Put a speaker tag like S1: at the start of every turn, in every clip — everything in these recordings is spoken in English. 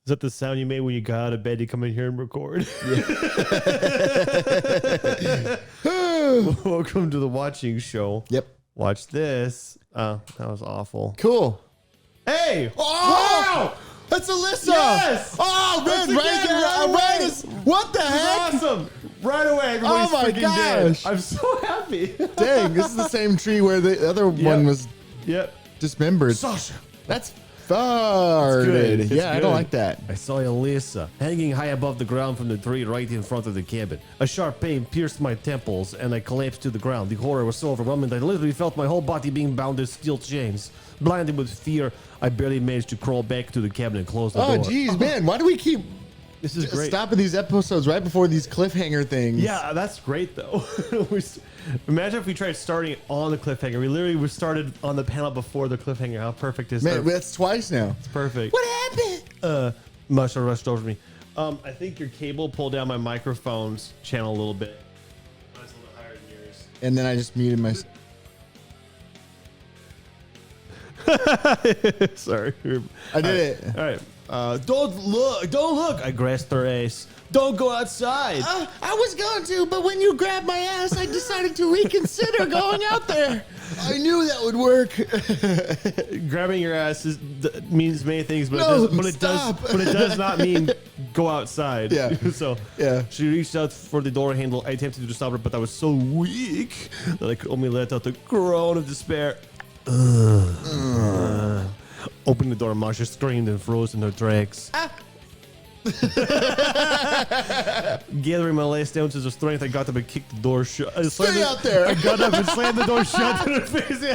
S1: that the sound you made when you got out of bed to come in here and record? Yeah. Welcome to the watching show.
S2: Yep.
S1: Watch this. That was awful.
S2: Cool.
S1: Hey!
S2: Oh! Wow! That's Alyssa!
S1: Yes!
S2: Oh, man, right there. What the heck?
S1: Awesome! Right away, everybody's freaking dead.
S2: Gosh.
S1: I'm so happy.
S2: Dang, this is the same tree where the other one was dismembered.
S1: Sasha.
S2: That's farted.
S1: It's
S2: Yeah, I
S1: good.
S2: don't like that.
S1: I saw Alyssa hanging high above the ground from the tree right in front of the cabin. A sharp pain pierced my temples and I collapsed to the ground. The horror was so overwhelming that I literally felt my whole body being bound in steel chains. Blinded with fear, I barely managed to crawl back to the cabin and close the door.
S2: Oh, geez, man. Why do we keep
S1: This is great.
S2: stopping these episodes right before these cliffhanger things?
S1: Yeah, that's great though. Imagine if we tried starting it on the cliffhanger. We literally started on the panel before the cliffhanger. How perfect is that?
S2: Man, that's twice now.
S1: It's perfect.
S2: What happened?
S1: Masha rushed over me. I think your cable pulled down my microphone's channel a little bit. Mine's a little higher than yours.
S2: And then I just muted myself.
S1: Sorry.
S2: I did it.
S1: All right. Don't look. I grasped her ass. Don't go outside.
S2: I was going to, but when you grabbed my ass, I decided to reconsider going out there. I knew that would work.
S1: Grabbing your ass means many things, but it does not mean go outside.
S2: Yeah.
S1: So
S2: Yeah.
S1: she reached out for the door handle. I attempted to stop her, but I was so weak that I could only let out the groan of despair. Opened the door. Masha screamed and froze in her tracks. Gathering my last ounces of strength, I got up and kicked the door shut.
S2: Stay out there.
S1: I got up and slammed the door shut in her face.
S2: Stay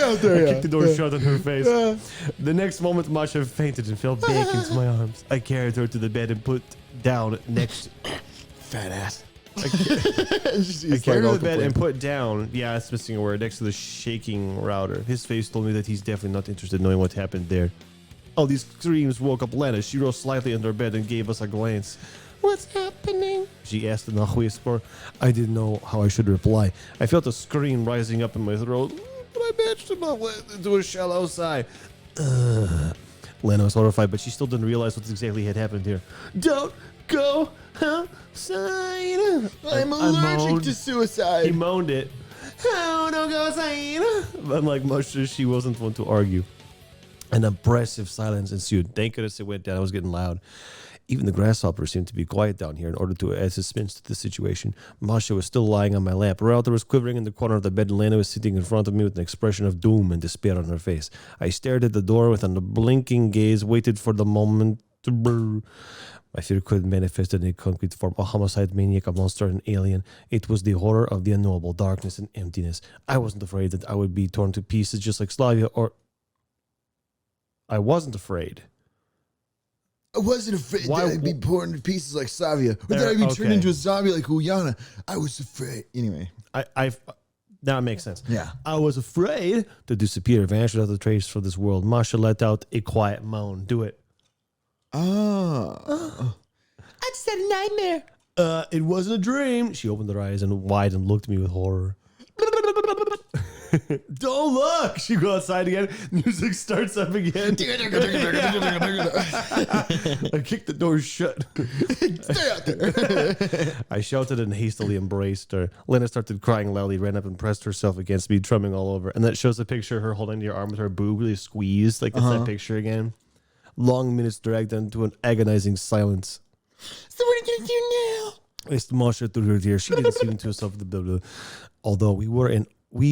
S2: out there.
S1: I kicked the door shut in her face. The next moment, Masha fainted and fell back into my arms. I carried her to the bed and put down next.
S2: Fat ass.
S1: I carried her to the bed and put down. Yeah, it's missing a word next to the shaking router. His face told me that he's definitely not interested in knowing what happened there. Oh, these screams woke up Lena. She rose slightly under bed and gave us a glance. What's happening? She asked in a whisper. I didn't know how I should reply. I felt a scream rising up in my throat, but I managed to muffle it into a shallow sigh. Lena was horrified, but she still didn't realize what exactly had happened here. Don't go outside.
S2: I'm allergic to suicide.
S1: He moaned it. Oh, don't go outside. Unlike Masha, she wasn't one to argue. An oppressive silence ensued. Thank goodness it went down. It was getting loud. Even the grasshopper seemed to be quiet down here in order to add suspense to the situation. Masha was still lying on my lap. Her router was quivering in the corner of the bed, and Lena was sitting in front of me with an expression of doom and despair on her face. I stared at the door with a blinking gaze, waited for the moment to brr. My fear could manifest in a concrete form. A homicide maniac, a monster, an alien. It was the horror of the unknowable, darkness and emptiness. I wasn't afraid that I would be torn to pieces just like Slavia, or... I wasn't afraid.
S2: I wasn't afraid that I'd be torn to pieces like Savia, or that I'd be turned
S1: okay.
S2: into a zombie like Uyana. I was afraid. Anyway.
S1: Now it makes sense.
S2: Yeah.
S1: I was afraid to disappear, vanish without a trace from this world. Masha let out a quiet moan. Do it.
S2: Oh. I just had a nightmare.
S1: It wasn't a dream. She opened her eyes and wide and looked at me with horror. Don't look. She goes outside again. Music starts up again. I kicked the door shut.
S2: Stay out there.
S1: I shouted and hastily embraced her. Lena started crying loudly, ran up and pressed herself against me, drumming all over. And that shows a picture of her holding your arm with her boob really squeezed. Like it's that picture again. Long minutes dragged into an agonizing silence.
S2: So what are you going to do now?
S1: It's Masha through her tears. She didn't seem to herself. Although we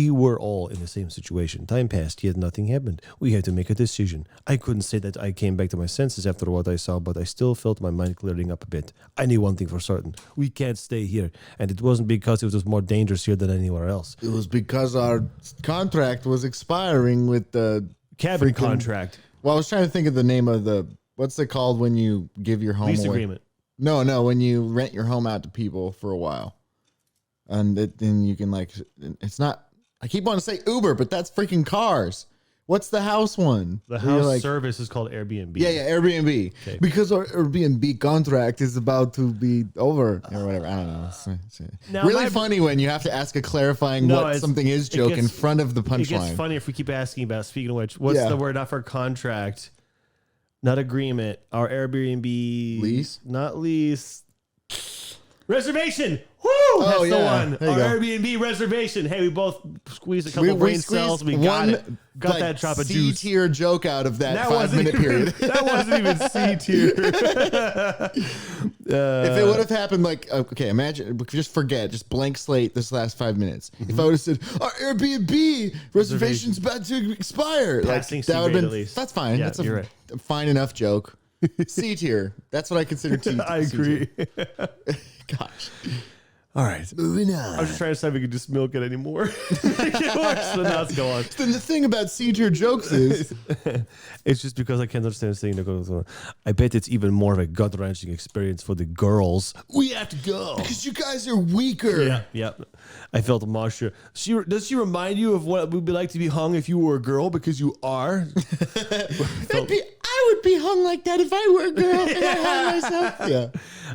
S1: were all in the same situation. Time passed, yet nothing happened. We had to make a decision. I couldn't say that I came back to my senses after what I saw, but I still felt my mind clearing up a bit. I knew one thing for certain. We can't stay here. And it wasn't because it was more dangerous here than anywhere else.
S2: It was because our contract was expiring with the
S1: Cabin contract.
S2: Well, I was trying to think of the name of the, what's it called when you give your home
S1: Lease
S2: away?
S1: agreement.
S2: No, when you rent your home out to people for a while. And then you can like, it's not, I keep wanting to say Uber, but that's freaking cars. What's the house one?
S1: The house service is called Airbnb.
S2: Yeah, Airbnb. Okay. Because our Airbnb contract is about to be over or whatever. I don't know. It's really funny when you have to ask a clarifying what something is joke in front of the punchline.
S1: It gets funny if we keep asking about, speaking of which, what's the word after contract Not agreement. Our Airbnb
S2: Lease?
S1: Not lease. Reservation. Woo!
S2: Oh,
S1: That's the
S2: yeah.
S1: one.
S2: There you
S1: Our
S2: go.
S1: Airbnb reservation. Hey, we both squeezed a couple brain cells. We got it. Got that drop of juice.
S2: C-tier joke out of that
S1: wasn't
S2: 5-minute
S1: even-
S2: period.
S1: That wasn't even C tier.
S2: If it would have happened like, okay, imagine, just forget, just blank slate this last 5 minutes.
S1: Mm-hmm.
S2: If I would have said, our Airbnb reservation's about to expire,
S1: Passing
S2: like
S1: C
S2: that would
S1: grade
S2: have
S1: at
S2: been,
S1: least.
S2: that's fine.
S1: Yeah,
S2: That's
S1: you're
S2: a
S1: right.
S2: fine enough joke. C tier. That's what I consider T.
S1: I agree.
S2: Gosh.
S1: All right.
S2: Moving
S1: I
S2: on.
S1: was just trying to say if we could just milk it anymore. Make it worse, but now let's go on.
S2: Then the thing about C tier jokes is,
S1: It's just because I can't understand the thing that goes on. I bet it's even more of a gut wrenching experience for the girls. We have to go.
S2: because you guys are weaker.
S1: Yeah. I felt Masha. Does she remind you of what it would be like to be hung if you were a girl? Because you are.
S2: I would be hung like that if I were a girl and I hung myself. Yeah.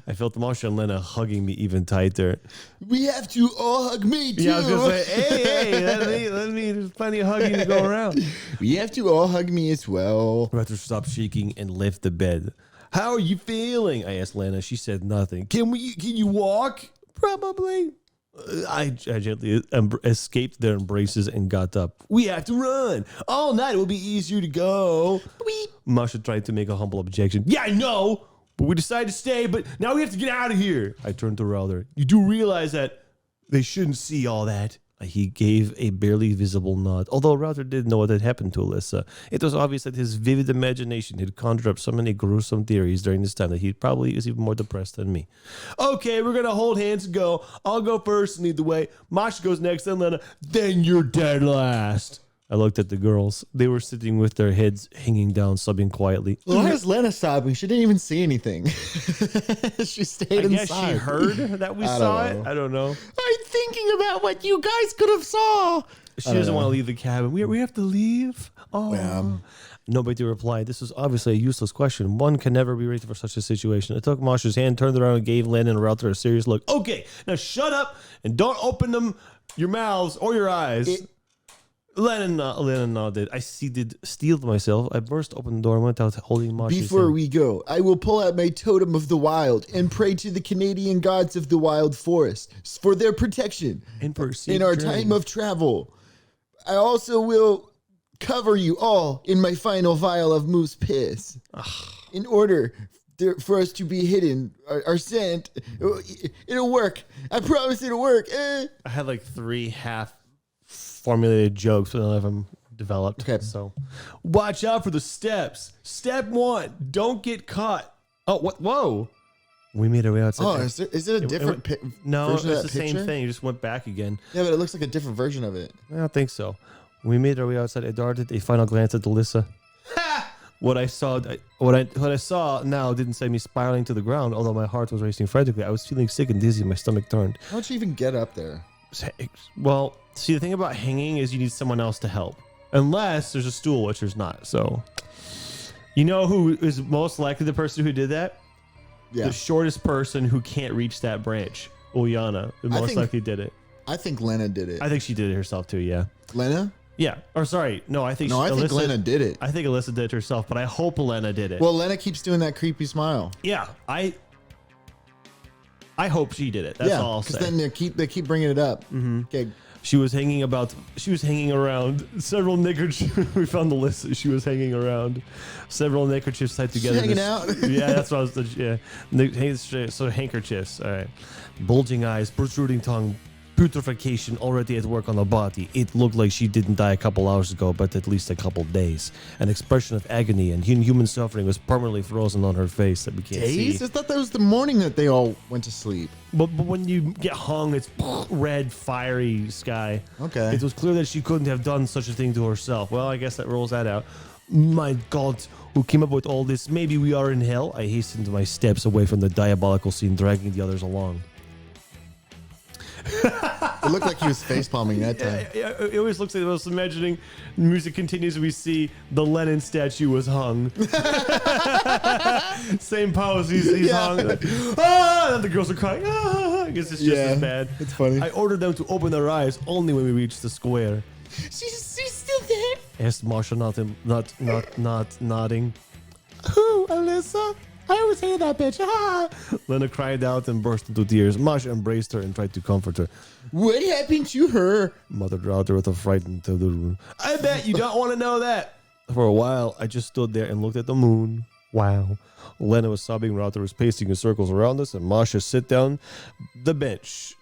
S1: I felt Masha and Lena hugging me even tighter.
S2: We have to all hug me too.
S1: Yeah, I was gonna say, hey, let me. There's plenty of hugging to go around.
S2: We have to all hug me as well.
S1: We have to stop shaking and lift the bed. How are you feeling? I asked Lena. She said nothing. Can you walk? Probably. I gently escaped their embraces and got up. We have to run. All night it will be easier to go. Masha tried to make a humble objection. Yeah, I know. But we decided to stay, but now we have to get out of here. I turned to Router. You do realize that they shouldn't see all that. He gave a barely visible nod. Although Router didn't know what had happened to Alyssa, it was obvious that his vivid imagination had conjured up so many gruesome theories during this time that he probably is even more depressed than me. Okay, we're going to hold hands and go. I'll go first and lead the way. Masha goes next, then Lena. Then you're dead last. I looked at the girls. They were sitting with their heads hanging down, sobbing quietly.
S2: Why is Lena sobbing? She didn't even see anything. She stayed
S1: I guess
S2: inside.
S1: she heard that we
S2: I
S1: saw
S2: don't
S1: it.
S2: know.
S1: I don't know.
S2: I'm thinking about what you guys could have saw.
S1: She doesn't want to leave the cabin. We have to leave. Oh.
S2: Yeah.
S1: Nobody replied. This was obviously a useless question. One can never be ready for such a situation. I took Masha's hand, turned around, and gave Len and Router a serious look. Okay, now shut up and don't open your mouths or your eyes. Len nodded. I steeled myself. I burst open the door and went out holding Masha's
S2: Before
S1: hand.
S2: we go, I will pull out my totem of the wild and pray to the Canadian gods of the wild forest for their protection in our time of travel. I also will cover you all in my final vial of moose piss. In order for us to be hidden, our scent, it'll work. I promise it'll work.
S1: I had like 3 half formulated jokes, but none of them developed.
S2: Okay.
S1: So watch out for the steps. Step 1, don't get caught. Oh, what? Whoa. We made our way outside.
S2: Oh, is it a different
S1: No,
S2: version
S1: it's
S2: of
S1: the
S2: that
S1: same
S2: picture?
S1: thing. You just went back again.
S2: Yeah, but it looks like a different version of it.
S1: I don't think so. We made our way outside. I darted a final glance at Alyssa. What I saw now didn't send me spiraling to the ground, although my heart was racing frantically. I was feeling sick and dizzy. My stomach turned.
S2: How would you even get up there?
S1: Well, see, the thing about hanging is you need someone else to help. Unless there's a stool, which there's not. So, you know who is most likely the person who did that?
S2: Yeah.
S1: The shortest person who can't reach that branch. Uliana, who most likely did it.
S2: I think Lena did it.
S1: I think she did it herself too, yeah.
S2: Lena?
S1: Yeah. Or sorry, no, I think
S2: I think Lena did it.
S1: I think Alyssa did it herself, but I hope Elena did it.
S2: Well, Lena keeps doing that creepy smile.
S1: Yeah, I hope she did it. That's all I'll say.
S2: Because then they keep bringing it up. Mm-hmm. Okay.
S1: She was hanging around several neckerchiefs. We found the list. She was hanging around several neckerchiefs tied together.
S2: Hanging out?
S1: Yeah, that's what I was. Yeah, so handkerchiefs. All right. Bulging eyes, protruding tongue, putrefaction already at work on the body. It looked like she didn't die a couple hours ago, but at least a couple days. An expression of agony and human suffering was permanently frozen on her face that we can't
S2: Days?
S1: see.
S2: I thought that was the morning that they all went to sleep.
S1: But when you get hung, it's red, fiery sky.
S2: Okay.
S1: It was clear that she couldn't have done such a thing to herself. Well, I guess that rules that out. My God, who came up with all this? Maybe we are in hell? I hastened my steps away from the diabolical scene, dragging the others along.
S2: It looked like he was facepalming that time.
S1: It always looks like I was imagining the music continues and we see the Lenin statue was hung. Same pose, he's hung. Like, and the girls are crying. I guess it's just as bad.
S2: It's funny.
S1: I ordered them to open their eyes only when we reached the square.
S2: She's still there.
S1: Asked Marsha, not nodding. Who, Alyssa? I always hated that bitch. Lena cried out and burst into tears. Masha embraced her and tried to comfort her.
S2: What happened to her?
S1: Muttered Router with a frightened room. I bet you don't want to know that. For a while, I just stood there and looked at the moon. Wow. Lena was sobbing. Router was pacing in circles around us, and Masha sat down the bench,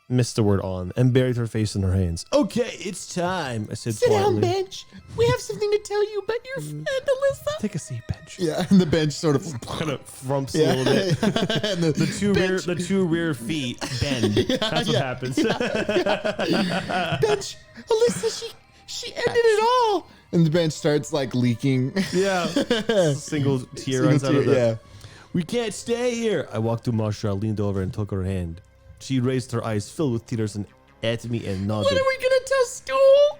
S1: missed the word on, and buried her face in her hands. Okay, it's time, I said quietly.
S2: Sit down, bench. We have something to tell you about your friend, Alyssa.
S1: Take a seat, bench.
S2: Yeah, and the bench sort of
S1: kind of frumps a little bit.
S2: And
S1: the two rear feet bend. That's what happens.
S2: Bench, Alyssa, she ended it all. And the bench starts like leaking.
S1: Yeah. Single tear runs out of it. Yeah. We can't stay here. I walked to Masha, leaned over and took her hand. She raised her eyes filled with tears and at me and nodded.
S2: When are we going to tell school?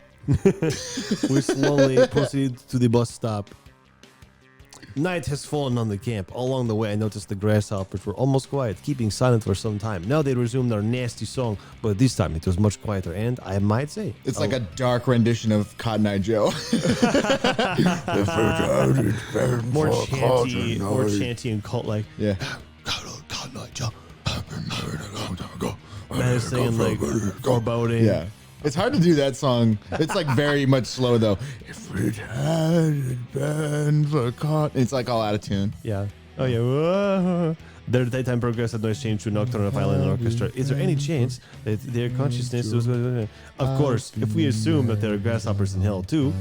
S1: We slowly proceeded to the bus stop. Night has fallen on the camp. All along the way, I noticed the grasshoppers were almost quiet, keeping silent for some time. Now they resumed their nasty song, but this time it was much quieter and, I might say...
S2: It's like a dark rendition of Cotton Eye Joe.
S1: more chanty and cult-like.
S2: Yeah.
S1: Cotton Eye Joe. Man is saying like foreboding.
S2: Yeah. It's hard to do that song. It's like very much slow though. If it hadn't been for cotton. It's like all out of tune.
S1: Yeah. Oh yeah. Whoa. Their daytime progressive noise changed to nocturnal violin orchestra. Is there any chance that their consciousness was going to... Of course, if we assume that there are grasshoppers in hell too,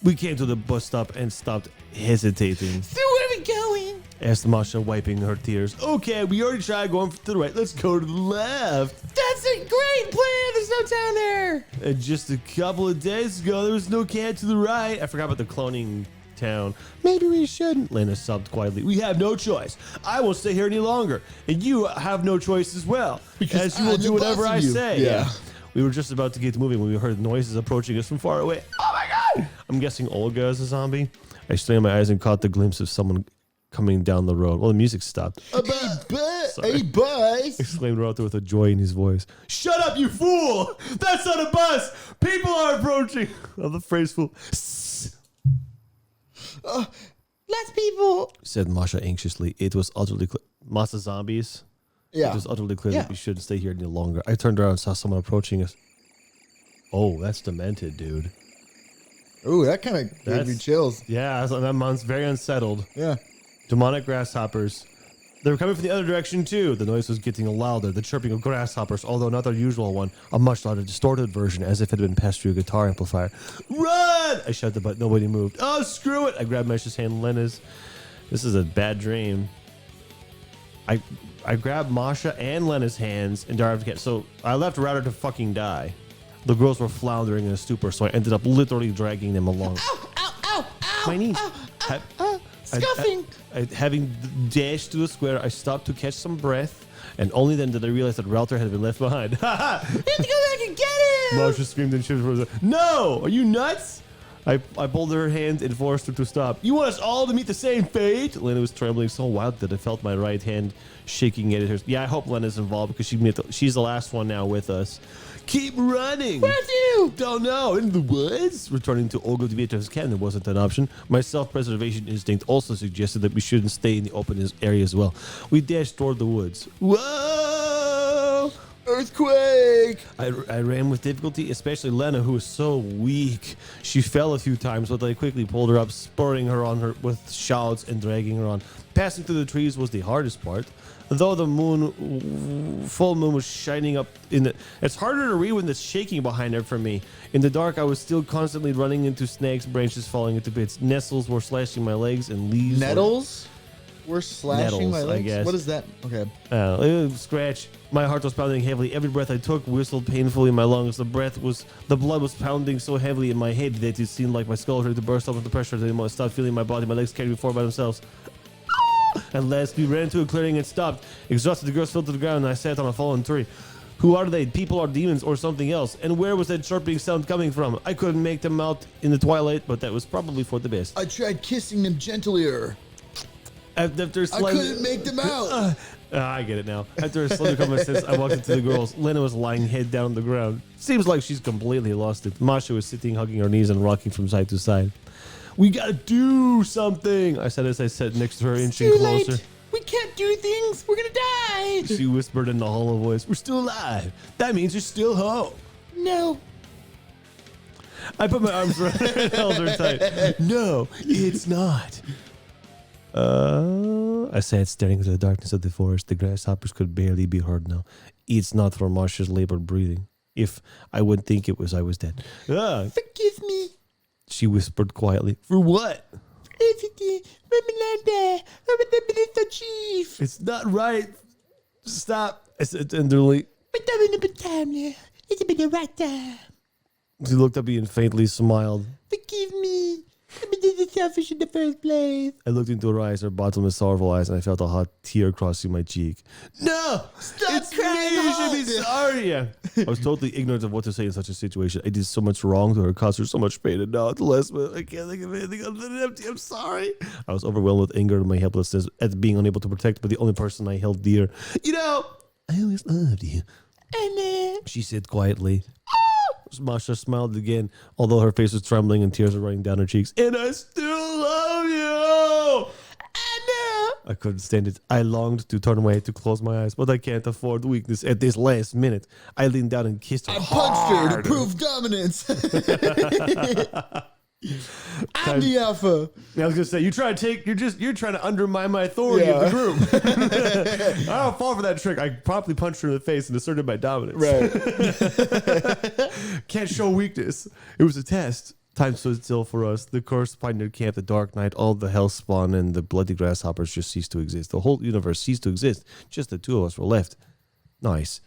S1: we came to the bus stop and stopped hesitating.
S2: So where are we going?
S1: Asked Masha, wiping her tears. Okay, we already tried going to the right. Let's go to the left.
S2: That's a great plan. There's no town there.
S1: And just a couple of days ago, there was no cat to the right. I forgot about the cloning town. Maybe we shouldn't. Lena sobbed quietly. We have no choice. I won't stay here any longer. And you have no choice as well. Because you will do whatever I say.
S2: Yeah.
S1: We were just about to get moving when we heard noises approaching us from far away. Oh my God! I'm guessing Olga is a zombie. I strained my eyes and caught the glimpse of someone coming down the road. Well, the music stopped.
S2: Hey, boys!
S1: Exclaimed Rother with a joy in his voice. Shut up, you fool! That's not a bus! People are approaching! Oh, the phrase fool.
S2: Less people!
S1: Said Masha anxiously. It was utterly clear. Masa zombies?
S2: Yeah.
S1: It was utterly clear that we shouldn't stay here any longer. I turned around and saw someone approaching us. Oh, that's demented, dude.
S2: Ooh, that kind of gave me chills.
S1: Yeah, that man's very unsettled.
S2: Yeah.
S1: Demonic grasshoppers. They were coming from the other direction too. The noise was getting louder, the chirping of grasshoppers, although not their usual one, a much louder, distorted version, as if it had been passed through a guitar amplifier. Run! I shouted, but nobody moved. Oh, screw it! I grabbed Masha's hand, Lena's. This is a bad dream. I grabbed Masha and Lena's hands and dived again. So I left Router to fucking die. The girls were floundering in a stupor, so I ended up literally dragging them along.
S2: Ow, ow, ow, ow!
S1: My knees.
S2: Scuffing!
S1: Having dashed to the square, I stopped to catch some breath, and only then did I realize that Router had been left behind.
S2: We have to go back and get him!
S1: Masha screamed and shivered. No! Are you nuts? I pulled her hand and forced her to stop. You want us all to meet the same fate? Lena was trembling so wild that I felt my right hand shaking at her. Yeah, I hope Lena's involved because she's the last one now with us. Keep running.
S2: Where to?
S1: Don't know. In the woods? Returning to Olga Dmitriev's cabin wasn't an option. My self-preservation instinct also suggested that we shouldn't stay in the open area as well. We dashed toward the woods. Whoa!
S2: Earthquake!
S1: I ran with difficulty, especially Lena, who was so weak. She fell a few times, but I quickly pulled her up, spurring her on her with shouts and dragging her on. Passing through the trees was the hardest part. Though the full moon was shining up in the... It's harder to read when it's shaking behind her for me. In the dark, I was still constantly running into snags, branches falling into bits. Nettles were slashing my legs and leaves...
S2: Nettles? Were slashing my legs?
S1: I guess.
S2: What is that? Okay.
S1: Scratch. My heart was pounding heavily. Every breath I took whistled painfully in my lungs. The blood was pounding so heavily in my head that it seemed like my skull was ready to burst off with the pressure. I stopped feeling my body. My legs carried me forward by themselves. At last, we ran to a clearing and stopped. Exhausted, the girls fell to the ground and I sat on a fallen tree. Who are they? People or demons or something else? And where was that chirping sound coming from? I couldn't make them out in the twilight, but that was probably for the best.
S2: I tried kissing them gentler.
S1: After
S2: I couldn't make them out.
S1: I get it now. After a slender conversation, I walked into the girls. Lena was lying head down on the ground. Seems like she's completely lost it. Masha was sitting, hugging her knees and rocking from side to side. We gotta do something, I said as I sat next to her, inching closer.
S2: We can't do things. We're gonna die.
S1: She whispered in a hollow voice, we're still alive. That means you're still home.
S2: No.
S1: I put my arms around her and held her tight. No, it's not. I sat staring into the darkness of the forest. The grasshoppers could barely be heard now. It's not for Marsha's labored breathing. If I would think it was, I was dead.
S2: Forgive me.
S1: She whispered quietly. For what? It's not right. Stop. I said tenderly.
S2: It's been a right time.
S1: She looked at me and faintly smiled.
S2: Forgive me. I did selfish in the first place.
S1: I looked into her eyes, her bottomless, sorrowful eyes, and I felt a hot tear crossing my cheek. No!
S2: Stop
S1: it's
S2: crying.
S1: Me. You should be sorry. I was totally ignorant of what to say in such a situation. I did so much wrong to her, caused her so much pain, and now at the last minute, I can't think of anything other than empty. I'm sorry. I was overwhelmed with anger and my helplessness at being unable to protect but the only person I held dear. You know, I always loved you.
S2: And
S1: she said quietly. Masha smiled again, although her face was trembling and tears were running down her cheeks. And I still love you! I couldn't stand it. I longed to turn away, to close my eyes, but I can't afford weakness at this last minute. I leaned down and kissed her.
S2: I punched her to prove dominance. I'm the alpha.
S1: I was gonna say, you're trying to undermine my authority of the group. I don't fall for that trick. I promptly punched her in the face and asserted my dominance.
S2: Right.
S1: Can't show weakness. It was a test. Time stood still for us. The curse pioneered camp, the dark night, all the hell spawn and the bloody grasshoppers just ceased to exist. The whole universe ceased to exist. Just the two of us were left. Nice.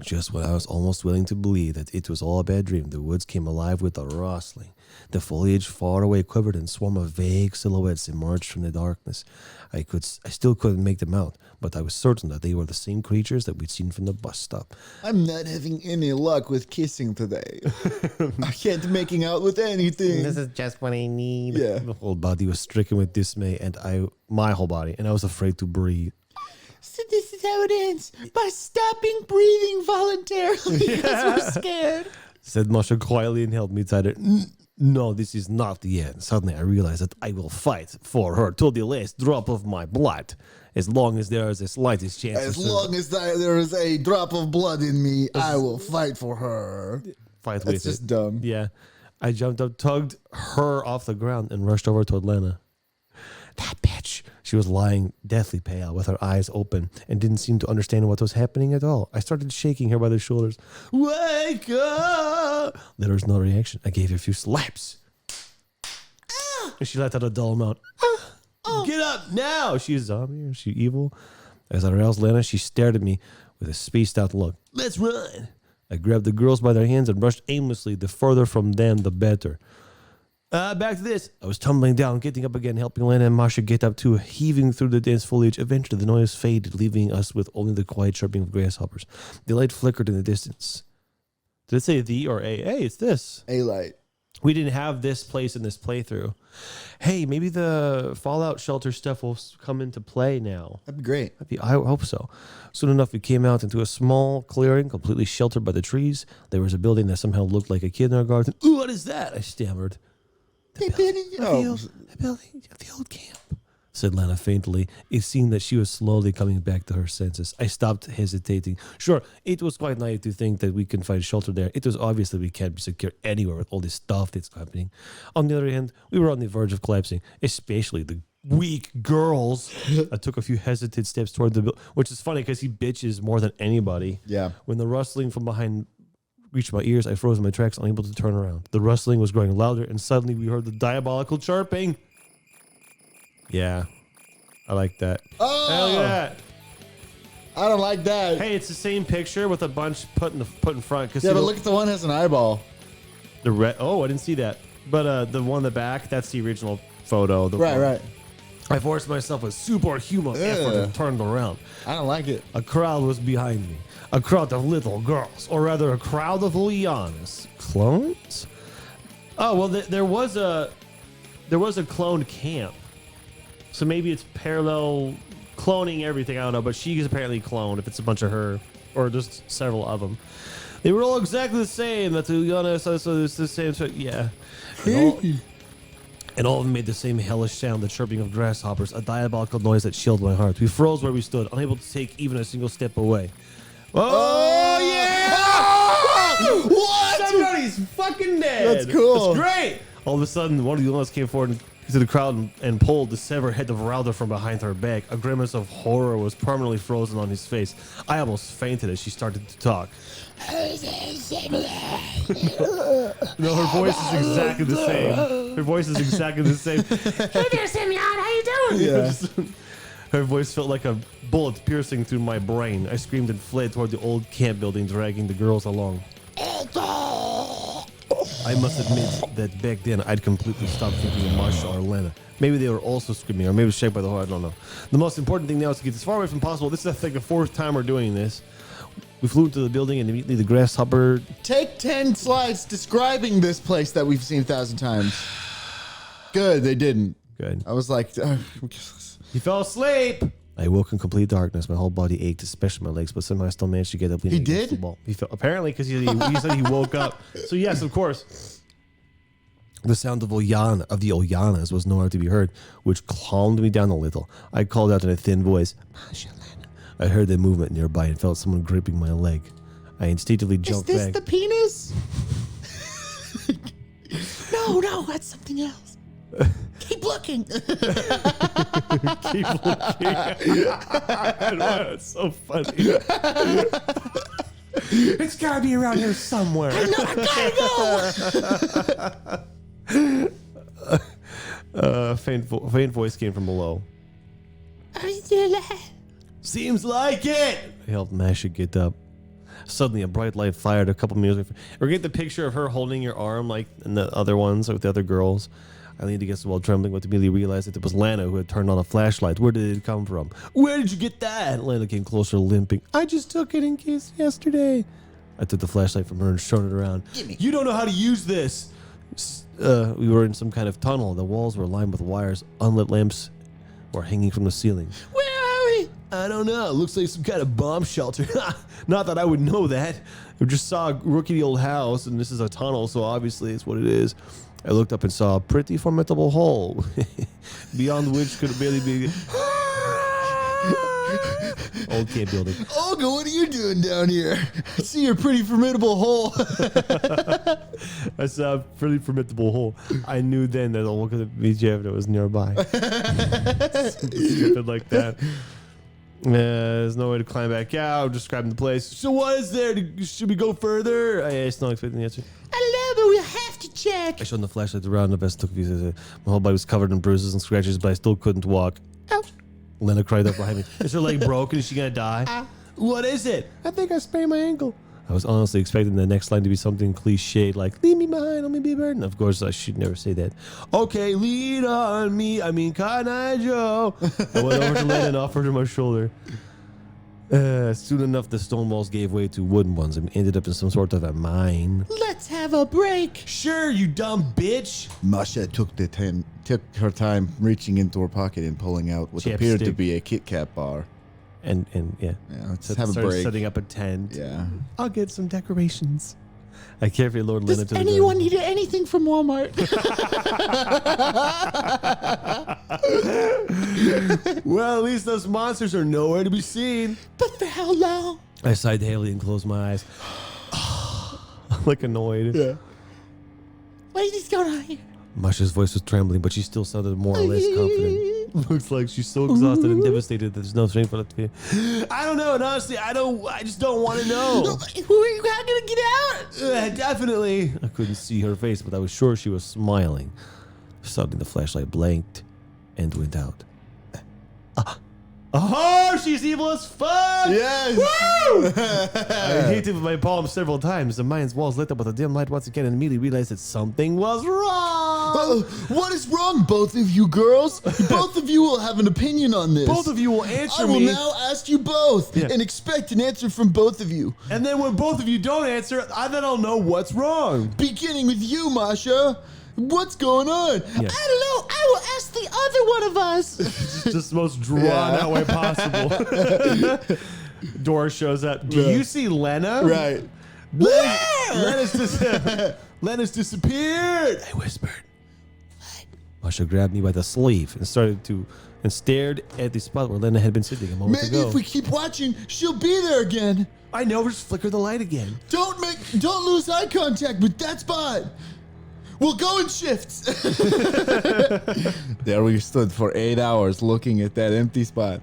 S1: Just when I was almost willing to believe that it was all a bad dream, the woods came alive with a rustling. The foliage far away quivered and a swarm of vague silhouettes emerged from the darkness. I still couldn't make them out, but I was certain that they were the same creatures that we'd seen from the bus stop.
S2: I'm not having any luck with kissing today. I can't making out with anything.
S1: This is just what I need.
S2: Yeah.
S1: My whole body was stricken with dismay, and my whole body, and I was afraid to breathe.
S2: So this is how it ends, by stopping breathing voluntarily because we're scared.
S1: Said Masha quietly and held me tighter. No, this is not the end. Suddenly I realized that I will fight for her till the last drop of my blood. As long as there is the slightest chance.
S2: As long as there is a drop of blood in me, I will fight for her.
S1: Fight with
S2: That's just dumb.
S1: Yeah. I jumped up, tugged her off the ground, and rushed over toward Lena. That bitch. She was lying deathly pale with her eyes open and didn't seem to understand what was happening at all. I started shaking her by the shoulders. Wake up! There was no reaction. I gave her a few slaps. And she let out a dull moan. Get up now! Is she a zombie or is she evil? As I aroused Lena, she stared at me with a spaced out look. Let's run! I grabbed the girls by their hands and rushed aimlessly. The further from them, the better. Back to this. I was tumbling down, getting up again, helping Lena and Masha get up too, heaving through the dense foliage. Eventually, the noise faded, leaving us with only the quiet chirping of grasshoppers. The light flickered in the distance. Did it say the or a? Hey, it's this.
S2: A light.
S1: We didn't have this place in this playthrough. Hey, maybe the Fallout shelter stuff will come into play now.
S2: That'd be great.
S1: I hope so. Soon enough, we came out into a small clearing, completely sheltered by the trees. There was a building that somehow looked like a kindergarten. Ooh, what is that? I stammered. The old camp, said Lena faintly. It seemed that she was slowly coming back to her senses. I stopped hesitating. Sure, it was quite naive to think that we can find shelter there. It was obvious that we can't be secure anywhere with all this stuff that's happening. On the other hand, we were on the verge of collapsing, especially the weak girls. I took a few hesitant steps toward the building, which is funny because he bitches more than anybody.
S2: Yeah.
S1: When the rustling from behind reached my ears, I froze in my tracks, unable to turn around. The rustling was growing louder, and suddenly we heard the diabolical chirping. Yeah, I like that.
S2: Oh,
S1: Hell yeah!
S2: I don't like that.
S1: Hey, it's the same picture with a bunch put in front.
S2: Yeah, but look at the one that has an eyeball.
S1: The red. Oh, I didn't see that. But the one in the back, that's the original photo.
S2: Right.
S1: I forced myself with superhuman effort and turned around.
S2: I don't like it.
S1: A crowd was behind me. A crowd of little girls, or rather a crowd of Lianas. Clones? Oh, well, there was a cloned camp. So maybe it's parallel cloning everything. I don't know, but she's apparently cloned if it's a bunch of her, or just several of them. They were all exactly the same. That's to be honest. So it's the same. Yeah. And all of them made the same hellish sound, the chirping of grasshoppers, a diabolical noise that chilled my heart. We froze where we stood, unable to take even a single step away. Oh yeah!
S2: What?
S1: Somebody's fucking dead.
S2: That's cool.
S1: That's great. All of a sudden, one of the ones came forward to the crowd and pulled the severed head of Rowder from behind her back. A grimace of horror was permanently frozen on his face. I almost fainted as she started to talk. No, her voice is exactly the same. Her voice is exactly the same. Hey there, Simeon, how you doing?
S2: Yeah.
S1: Her voice felt like a bullet piercing through my brain. I screamed and fled toward the old camp building, dragging the girls along. I must admit that back then I'd completely stopped thinking of Marsha or Lena. Maybe they were also screaming, or maybe shaken by the horror, I don't know. The most important thing now is to get as far away from possible. This is, I think, the 4th time we're doing this. We flew into the building and immediately the grasshopper...
S2: Take 10 slides describing this place that we've seen 1,000 times. Good, they didn't.
S1: Good.
S2: I was like...
S1: He fell asleep. I woke in complete darkness. My whole body ached, especially my legs, but somehow I still managed to get up.
S2: He did?
S1: The ball. He fell, apparently, because he said he woke up. So yes, of course. The sound of the Oyanas was nowhere to be heard, which calmed me down a little. I called out in a thin voice, Masha Lena. I heard the movement nearby and felt someone gripping my leg. I instinctively jumped back.
S2: Is this the penis? No, that's something else. Keep looking.
S1: Keep looking. That's so funny. It's gotta be around here somewhere.
S2: I know, I gotta
S1: go. Faint voice came from below. Seems like it. I helped Masha get up. Suddenly, a bright light fired a couple meters away. Or get the picture of her holding your arm like in the other ones, like with the other girls. I leaned against the wall trembling, but immediately realized that it was Lana who had turned on a flashlight. Where did it come from? Where did you get that? Lana came closer, limping. I just took it in case yesterday. I took the flashlight from her and shone it around. You don't know how to use this. We were in some kind of tunnel. The walls were lined with wires. Unlit lamps were hanging from the ceiling. Where are we? I don't know. It looks like some kind of bomb shelter. Not that I would know that. I just saw a rickety old house, and this is a tunnel, so obviously it's what it is. I looked up and saw a pretty formidable hole, beyond which could barely be... Old camp building.
S2: Olga, what are you doing down here? I see your pretty formidable hole.
S1: I saw a pretty formidable hole. I knew then that Olga could be Jeff that was nearby. Stupid like that. There's no way to climb back out. Describing the place. So what is there? Should we go further? I was not expecting the answer.
S2: I love it. We'll have to check.
S1: I showed the flashlight around the best took views. My whole body was covered in bruises and scratches, but I still couldn't walk. Ouch. Lena cried up behind me. Is her leg broken? Is she gonna die? What is it? I think I sprained my ankle. I was honestly expecting the next line to be something cliched like, leave me behind, let me be a burden. Of course, I should never say that. Okay, lean on me. I mean, Cotton Eye Joe. I went over to Lena and offered her my shoulder. Soon enough, the stone walls gave way to wooden ones and ended up in some sort of a mine.
S2: Let's have a break.
S1: Sure, you dumb bitch.
S2: Masha took her time reaching into her pocket and pulling out what appeared to be a Kit Kat bar.
S1: And yeah,
S2: let's have a break.
S1: Setting up a tent.
S2: Yeah,
S1: I'll get some decorations. I carefully lowered Lena to the ground.
S2: Does anyone need anything from Walmart?
S1: Well, at least those monsters are nowhere to be seen.
S2: But for how long?
S1: I sighed daily and closed my eyes. Like annoyed.
S2: Yeah. What is going on here?
S1: Masha's voice was trembling, but she still sounded more or less confident. Looks like she's so exhausted and devastated that there's no strength for it to be. I don't know, and honestly, I just don't want to know.
S2: We're not gonna get out.
S1: Definitely. I couldn't see her face, but I was sure she was smiling. Suddenly, the flashlight blinked and went out. Oh, she's evil as fuck!
S2: Yes!
S1: Woo! I hit it with my palm several times. The mine's walls lit up with a dim light once again and immediately realized that something was wrong.
S2: What is wrong, both of you girls? Both of you will have an opinion on this.
S1: Both of you will answer
S2: me. I
S1: me.
S2: will now ask you both and expect an answer from both of you.
S1: And then when both of you don't answer, then I'll know what's wrong.
S2: Beginning with you, Masha. What's going on? Yeah. I don't know. I will ask the other one of us.
S1: Just the most drawn out way possible. Dora shows up. Do you see Lena?
S2: Right. Lennox disappeared.
S1: I whispered. Masha grabbed me by the sleeve and stared at the spot where Lena had been sitting a moment
S2: Maybe
S1: ago.
S2: if we keep watching, she'll be there again.
S1: I know, just flicker the light again.
S2: Don't lose eye contact with that spot. We'll go in shifts. There we stood for 8 hours looking at that empty spot.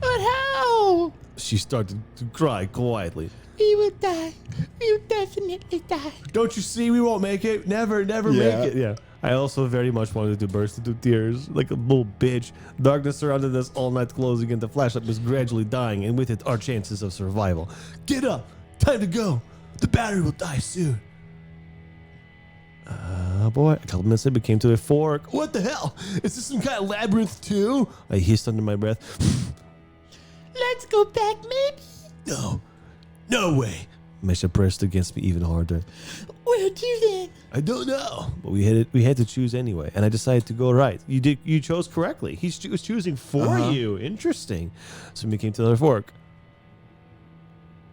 S2: But how?
S1: She started to cry quietly.
S2: We will die. We will definitely die.
S1: Don't you see? We won't make it. Never make it. Yeah. I also very much wanted to burst into tears like a little bitch. Darkness surrounded us all night closing and the flashlight was gradually dying, and with it our chances of survival. Get up. Time to go. The battery will die soon. Boy. A couple minutes later we came to a fork. What the hell? Is this some kind of labyrinth too? I hissed under my breath.
S2: Let's go back, maybe?
S1: No way. Misha pressed against me even harder.
S2: Where to then?
S1: I don't know. But we had to choose anyway, and I decided to go right. You chose correctly. He was choosing for you. Interesting. So we came to another fork.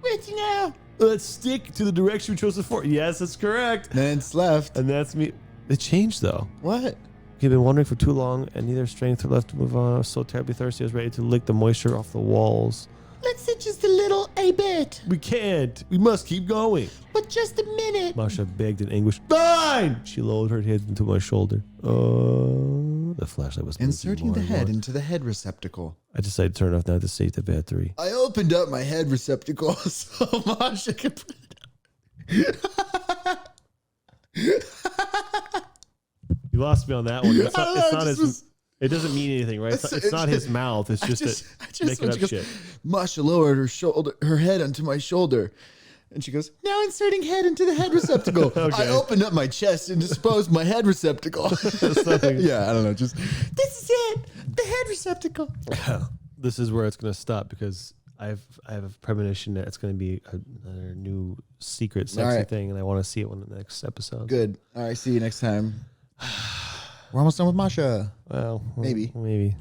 S2: Where's he now?
S1: Let's stick to the direction we chose the fork. Yes, that's correct.
S2: Then it's left.
S1: And that's me. It changed though.
S2: What?
S1: He'd been wandering for too long, and neither strength or left to move on. I was so terribly thirsty, I was ready to lick the moisture off the walls.
S2: Let's sit just a bit.
S1: We can't. We must keep going.
S2: But just a minute.
S1: Masha begged in anguish. Fine! She lowered her head into my shoulder. The flashlight was
S2: inserting the head into the head receptacle.
S1: I decided to turn it off now to save the battery.
S2: I opened up my head receptacle so Masha could put it up.
S1: You lost me on that one. It doesn't mean anything, right? It's not his mouth. It's just making up shit.
S2: Masha lowered her head onto my shoulder. And she goes, now inserting head into the head receptacle. Okay. I opened up my chest and disposed my head receptacle. Yeah, I don't know. This is it. The head receptacle.
S1: This is where it's going to stop because I have a premonition that it's going to be another new secret sexy thing, and I want to see it in the next episode.
S2: Good. All right, see you next time. We're almost done with Masha.
S1: Well,
S2: maybe.
S1: Maybe.